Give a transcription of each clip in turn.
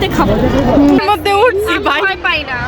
ফ্রিতে খাবো মধ্যে উঠছি ভাই পাই না।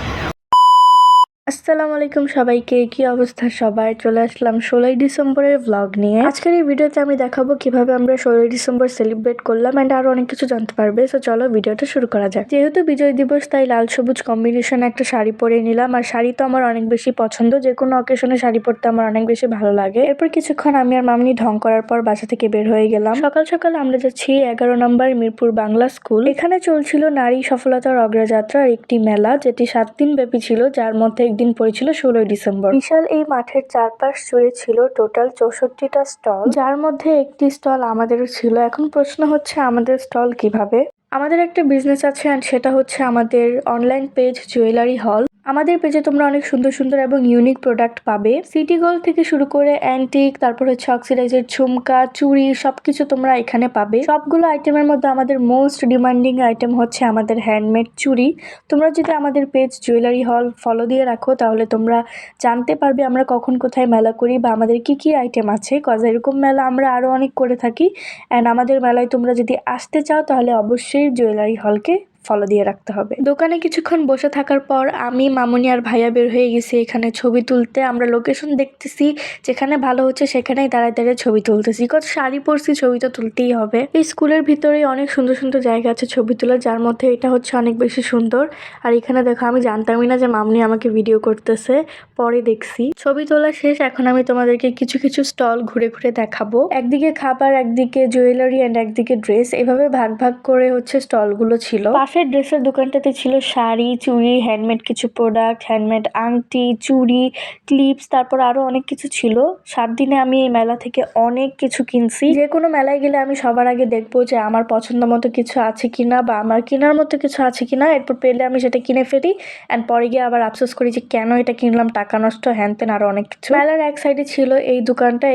আসসালামু আলাইকুম সবাইকে, কি অবস্থা সবার? চলে আসলাম 16ই ডিসেম্বরের ব্লগ নিয়ে। আজকের এই ভিডিওতে আমি দেখাবো কিভাবে আমরা 16ই ডিসেম্বর সেলিব্রেট করলাম এন্ড আরো অনেক কিছু জানতে পারবে। সো চলো ভিডিওটা শুরু করা যাক। যেহেতু বিজয় দিবস তাই লাল সবুজ কম্বিনেশন একটা শাড়ি পরে নিলাম। আর শাড়ি তো আমার অনেক বেশি পছন্দ, যে কোনো অকেশনে শাড়ি পরতে আমার অনেক বেশি ভালো লাগে। এরপর কিছুক্ষণ আমি আর মামনি ঢং করার পর বাসা থেকে বের হয়ে গেলাম। সকাল সকাল আমরা যাচ্ছি 11 নম্বর মিরপুর বাংলা স্কুল। এখানে চলছিল নারী সফলতার অগ্রযাত্রার একটি মেলা, যেটি 7 দিন ব্যাপী ছিল, যার মধ্যে একদিন পড়েছিল 16ই ডিসেম্বর। বিশাল এই মাঠের চারপাশ জুড়ে ছিল টোটাল 64টা স্টল, যার মধ্যে একটি স্টল আমাদেরও ছিল। এখন প্রশ্ন হচ্ছে আমাদের স্টল কিভাবে? আমাদের একটা বিজনেস আছে এন্ড সেটা হচ্ছে আমাদের অনলাইন পেজ জুয়েলারি হল। আমাদের পেজে তোমরা অনেক সুন্দর সুন্দর এবং ইউনিক প্রোডাক্ট পাবে। সিটি গোল্ড থেকে শুরু করে অ্যান্টিক, তারপর হচ্ছে অক্সিডাইজের ঝুমকা, চুড়ি, সবকিছু তোমরা এখানে পাবে। সবগুলো আইটেমের মধ্যে আমাদের মোস্ট ডিমান্ডিং আইটেম হচ্ছে আমাদের হ্যান্ডমেড চুড়ি। তোমরা যদি আমাদের পেজ জুয়েলারি হল ফলো দিয়ে রাখো তাহলে তোমরা জানতে পারবে আমরা কখন কোথায় মেলা করি বা আমাদের কি কি আইটেম আছে। কজ এরকম মেলা আমরা আরো অনেক করে থাকি অ্যান্ড আমাদের মেলায় তোমরা যদি আসতে চাও তাহলে অবশ্যই জুয়েলারি হলকে ফলো দিয়ে রাখতে হবে। দোকানে কিছুক্ষণ বসে থাকার পর আমি, মামুনি আর ভাইয়া বের হয়ে গেছি এখানে ছবি তুলতে। আমরা লোকেশন দেখতেছি, যেখানে ভালো হচ্ছে সেখানেই দাঁড়ায় দাঁড়িয়ে ছবি তুলতেছি। কত শাড়ি পরছি, ছবি তো তুলতেই হবে। এই স্কুলের ভিতরে অনেক সুন্দর সুন্দর জায়গা আছে ছবি তোলার, যার মধ্যে এটা হচ্ছে অনেক বেশি সুন্দর। আর এখানে দেখো, আমি জানতামই না যে মামুনি আমাকে ভিডিও করতেছে, পরে দেখছি। ছবি তোলা শেষ, এখন আমি তোমাদেরকে কিছু কিছু স্টল ঘুরে ঘুরে দেখাবো। একদিকে খাবার, একদিকে জুয়েলারি এন্ড একদিকে ড্রেস, এভাবে ভাগ ভাগ করে হচ্ছে স্টলগুলো ছিল। পাশের ড্রেসের দোকানটাতে ছিল শাড়ি, চুড়ি, হ্যান্ডমেড কিছু প্রোডাক্ট, হ্যান্ডমেড আংটি, চুড়ি, ক্লিপস, তারপর আরো অনেক কিছু ছিল। 7 দিনে আমি এই মেলা থেকে অনেক কিছু কিনছি। যে কোনো মেলায় গেলে আমি সবার আগে দেখবো যে আমার পছন্দ মতো কিছু আছে কিনা বা আমার কেনার মতো কিছু আছে কিনা। এরপর পেলে আমি সেটা কিনে ফেলি অ্যান্ড পরে গিয়ে আবার আফসোস করি যে কেন এটা কিনলাম, টাকা নষ্ট, হ্যান তেন আরো অনেক কিছু। মেলার এক সাইডে ছিল এই দোকানটা,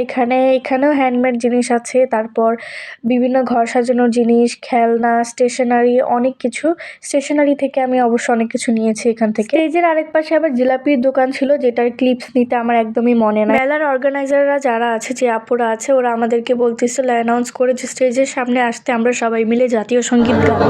এখানেও হ্যান্ডমেড জিনিস আছে, তারপর বিভিন্ন ঘর সাজানোর জিনিস, খেলনা, স্টেশনারি, অনেক কিছু। স্টেশনারি থেকে আমি অবশ্য অনেক কিছু নিয়েছি এখান থেকে। স্টেজের আরেক পাশে আবার জিলাপির দোকান ছিল, যেটার ক্লিপস নিতে আমার একদমই মনে নাই। মেলার অর্গানাইজাররা যারা আছে, যে আপুরা আছে, ওরা আমাদেরকে বলতেছিল অ্যানাউন্স করে যে স্টেজের সামনে আসতে, আমরা সবাই মিলে জাতীয় সঙ্গীত গাবো।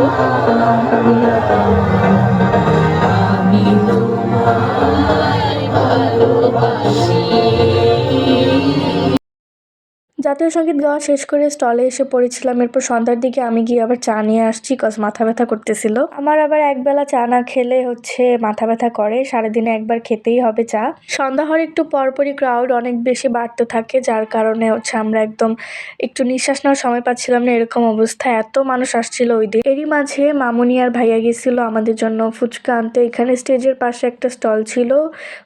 জাতীয় সঙ্গীত গাওয়া শেষ করে স্টলে এসে পড়েছিলাম। এরপর সন্ধ্যার দিকে আমি গিয়ে আবার চা নিয়ে আসছি, কজ মাথা ব্যথা করতেছিল। আমার আবার একবেলা চা না খেলে হচ্ছে মাথা ব্যথা করে, সারাদিনে একবার খেতেই হবে চা। সন্ধ্যা হওয়ার একটু পরপরই ক্রাউড অনেক বেশি বাড়তে থাকে, যার কারণে হচ্ছে আমরা একদম একটু নিঃশ্বাস নেওয়ার সময় পাচ্ছিলাম না, এরকম অবস্থা, এত মানুষ আসছিল ওই দিন। এরই মাঝে মামুনি আর ভাইয়া গেছিল আমাদের জন্য ফুচকা আনতে। এখানে স্টেজের পাশে একটা স্টল ছিল,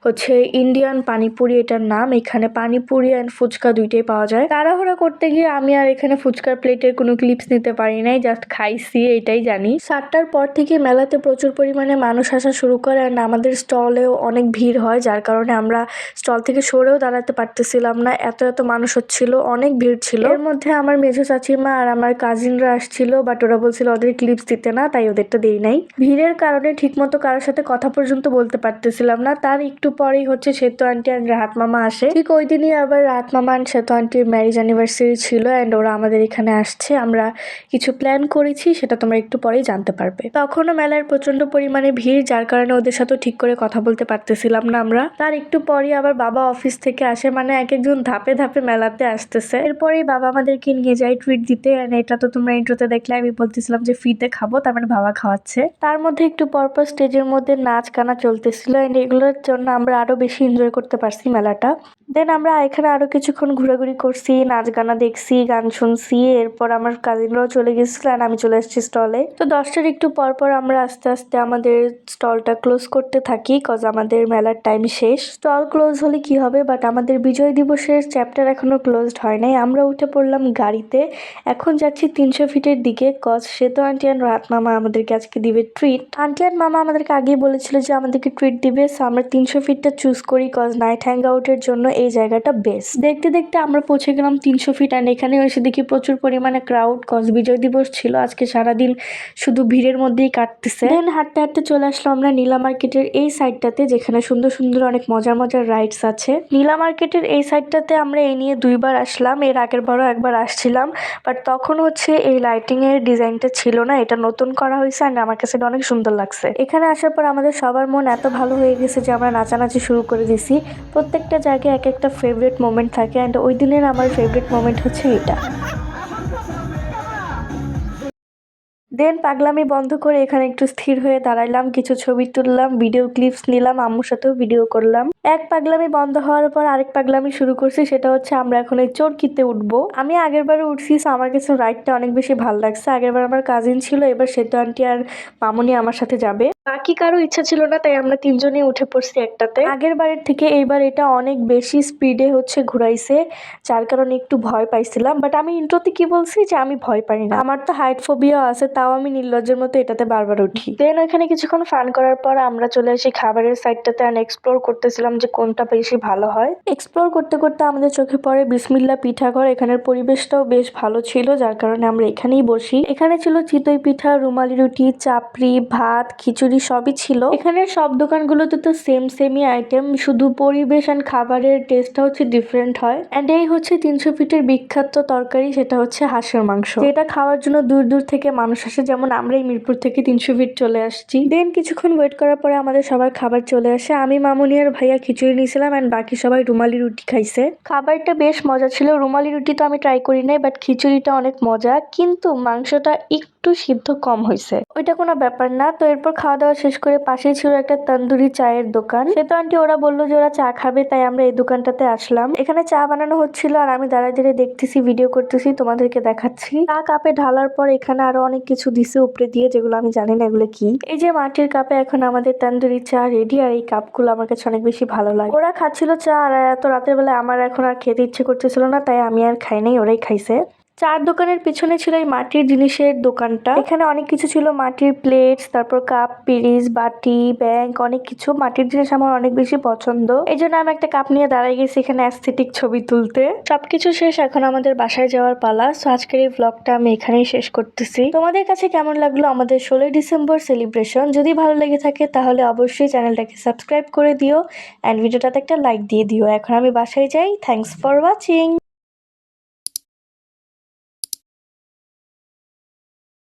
হচ্ছে ইন্ডিয়ান পানিপুরি এটার নাম। এখানে পানিপুরি অ্যান্ড ফুচকা দুইটাই পাওয়া যায়। তাড়াহুড়া করতে গিয়ে আমি আর এখানে ফুচকার প্লেটের কোনো ক্লিপস নিতে পারি নাই, জাস্ট খাইছি, এটাই জানি। 7টার পর থেকে মেলাতে প্রচুর পরিমাণে মানুষ আসা শুরু করে আর আমাদের স্টলেও অনেক ভিড় হয়, যার কারণে আমরা স্টল থেকে সরেও দাঁড়াতে পারতেছিলাম না, এত এত মানুষ হচ্ছিল, অনেক ভিড় ছিল। এর মধ্যে আমার মেঝো চাচিমা আর আমার কাজিনরা আসছিল, বাট ওরা বলছিল ওদের ক্লিপস দিতে না, তাই ওদেরটা দেই নাই। ভিড়ের কারণে ঠিকমতো কারোর সাথে কথা পর্যন্ত বলতে পারতেছিলাম না। তার একটু পরেই হচ্ছে শ্বেত আন্টি আর রাহাত মামা আসে। ঠিক ওই দিনই আবার রাহাত মামা আর শ্বেত আন্টির ম্যারেজ অ্যানিভার্সারি ছিল অ্যান্ড ওরা আমাদের এখানে আসছে। আমরা কিছু প্ল্যান করেছি, সেটা তোমরা একটু পরেই জানতে পারবে। তখনও মেলার প্রচন্ড পরিমাণে ভিড়, যার কারণে ওদের সাথে ঠিক করে কথা বলতে পারতেছিলাম না আমরা। তার একটু পরই আবার বাবা অফিস থেকে আসে, মানে এক একজন ধাপে ধাপে মেলাতে আসতেছে। এরপরেই বাবা আমাদেরকে নিয়ে যায় ট্রিট দিতে, অ্যান্ড এটা তো তোমরা ইন্ট্রোতে দেখলে, আমি বলতেছিলাম যে ফ্রিতে খাবো, তার মানে বাবা খাওয়াচ্ছে। তার মধ্যে একটু পরপর স্টেজের মধ্যে নাচ গানা চলতেছিল অ্যান্ড এগুলোর জন্য আমরা আরো বেশি এনজয় করতে পারছি মেলাটা। দেন আমরা এখানে আরো কিছুক্ষণ ঘোরাঘুরি করছি, নাচ গানা দেখছি, গান শুনছি। এরপর আমার কাজিনরাও চলে গেছিল আর আমি চলে আসছি স্টলে। তো 10টার একটু পরপর আমরা আস্তে আস্তে আমাদের স্টলটা ক্লোজ করতে থাকি, কজ আমাদের মেলার টাইম শেষ। স্টল ক্লোজ হলে কি হবে, বাট আমাদের বিজয় দিবসের চ্যাপ্টার এখনো ক্লোজড হয় নাই। আমরা উঠে পড়লাম গাড়িতে, এখন যাচ্ছি 300 ফিটের দিকে, কজ শ্বেত আন্টি আর রাহাত মামা আমাদেরকে আজকে দিবে ট্রিট। আন্টি আর মামা আমাদেরকে আগেই বলেছিল যে আমাদেরকে ট্রিট দিবে, সো আমরা 300 ফিটটা চুজ করি, কজ নাইট হ্যাং আউটের জন্য এই জায়গাটা বেস্ট। দেখতে দেখতে আমরা পৌঁছে গেলাম 300 ফিট অ্যান্ড এখানে এসে দেখি প্রচুর পরিমাণে ক্রাউড, কজ বিজয় দিবস ছিল আজকে, সারাদিন শুধু ভিড়ের মধ্যেই কাটতেছে। দেন হাঁটতে হাঁটতে চলে আসলাম আমরা নীলা মার্কেটের এই সাইডটাতে, যেখানে সুন্দর সুন্দর অনেক মজার মজার রাইডস আছে। নীলা মার্কেটের এই সাইডটাতে আমরা এই নিয়ে 2বার আসলাম, এর আগের বারও একবার আসছিলাম, বাট তখন হচ্ছে এই লাইটিং এর ডিজাইনটা ছিল না, এটা নতুন করা হয়েছে আর আমার কাছে এটা অনেক সুন্দর লাগছে। এখানে আসার পর আমাদের সবার মন এত ভালো হয়ে গেছে যে আমরা নাচানাচি শুরু করে দিছি। প্রত্যেকটা জায়গায় এক একটা ফেভারিট মোমেন্ট থাকে অ্যান্ড ওই দিনের আমার ফেভারিট মোমেন্ট হচ্ছে এটা। দেন পাগলামি বন্ধ করে এখানে একটু স্থির হয়ে দাঁড়াইলাম, কিছু ছবি তুললাম, ভিডিও ক্লিপস নিলাম, আম্মুর সাথেও ভিডিও করলাম। এক পাগলামি বন্ধ হওয়ার পর আরেক পাগলামি শুরু করছি, সেটা হচ্ছে আমরা এখন এই চরকিতে উঠবো। আমি আগের বারে উঠছি, আমার কাছে রাইডটা অনেক বেশি ভালো লাগছে। আগের বার আমার কাজিন ছিল, এবার সেতু আন্টি আর মামুনি আমার সাথে যাবে। বাকি কারো ইচ্ছা ছিল না, তাই আমরা 3জনই উঠে পড়ছি একটাতে। আগের বারের থেকে এইবার এটা অনেক বেশি স্পিডে হচ্ছে ঘুরাইছে, যার কারণে একটু ভয় পাইছিলাম। বাট আমি ইন্ট্রোতে কি বলছি যে আমি ভয় পাই না, আমার তো হাইট ফোবিয়া আছে, তাও আমি নির্লজ্জের মতো এটাতে বারবার উঠি। দেন ওইখানে কিছুক্ষণ ফান করার পর আমরা চলে আসি খাবারের সাইডটাতে আর এক্সপ্লোর করতেছিলাম যে কোনটা বেশি ভালো হয়। এক্সপ্লোর করতে করতে আমাদের চোখে পড়ে বিসমিল্লা পিঠাঘর। এখানের পরিবেশটাও বেশ ভালো ছিল, যার কারণে আমরা এখানেই বসি। এখানে ছিল চিতই পিঠা, রুমালি রুটি, চাপড়ি, ভাত, খিচুড়ি সবই ছিল। এখানের সব দোকানগুলোতে তো সেমই আইটেম, শুধু পরিবেশ এন্ড খাবারের টেস্টটা হচ্ছে ডিফারেন্ট হয়। এন্ড এই হচ্ছে 300 ফিটের বিখ্যাত তরকারি, সেটা হচ্ছে হাঁসের মাংস, যেটা খাওয়ার জন্য দূর দূর থেকে মানুষ আসে, যেমন আমরা এই মিরপুর থেকে 300 ফিট চলে আসছি। দেন কিছুক্ষণ ওয়েট করার পরে আমাদের সবার খাবার চলে আসে। আমি, মামুনি আর ভাইয়া খিচুড়ি নিয়েছিলাম এন্ড বাকি সবাই রুমালি রুটি খাইছে। খাবারটা বেশ মজা ছিল। রুমালি রুটি তো আমি ট্রাই করি নাই, বাট খিচুড়িটা অনেক মজা, কিন্তু মাংসটা একটু সিদ্ধ কম হয়েছে। ওইটা কোনো ব্যাপার না। তো এরপর খাওয়া দাওয়া শেষ করে পাশেই ছিল একটা তন্দুরি চায়ের দোকান। সে তো আন্টি ওরা বললো যে ওরা চা খাবে, তাই আমরা এই দোকানটাতে আসলাম। এখানে চা বানানো হচ্ছিল আর আমি দাঁড়ায় দাঁড়িয়ে দেখতেছি, ভিডিও করতেছি, তোমাদেরকে দেখাচ্ছি। চা কাপে ঢালার পর এখানে আরো অনেক কিছু দিছে উপরে দিয়ে, যেগুলো আমি জানি না এগুলো কি। এই যে মাটির কাপে এখন আমাদের তন্দুরি চা রেডি, আর এই কাপগুলো আমার কাছে অনেক বেশি ভালো লাগে। ওরা খাচ্ছিল চা আর এত রাতের বেলায় আমার এখন আর খেতে ইচ্ছে করতেছিল না, তাই আমি আর খাই নাই, ওরাই খাইছে। চার দোকানের পিছনে ছিল এই মাটির জিনিসের দোকানটা। এখানে অনেক কিছু ছিল, মাটির প্লেটস, তারপর কাপ, পিরিচ, বাটি, ব্যাংক, অনেক কিছু মাটির জিনিস আমার অনেক বেশি পছন্দ। এই জন্য আমি একটা কাপ নিয়ে দাঁড়াই গেছি এখানে অ্যাস্থেটিক ছবি তুলতে। সবকিছু শেষ, এখন আমাদের বাসায় যাওয়ার পালা। সো আজকের এই ব্লগটা আমি এখানেই শেষ করতেছি। তোমাদের কাছে কেমন লাগলো আমাদের 16ই ডিসেম্বর সেলিব্রেশন? যদি ভালো লেগে থাকে তাহলে অবশ্যই চ্যানেলটাকে সাবস্ক্রাইব করে দিও অ্যান্ড ভিডিওটাতে একটা লাইক দিয়ে দিও। এখন আমি বাসায় যাই। Thanks for watching.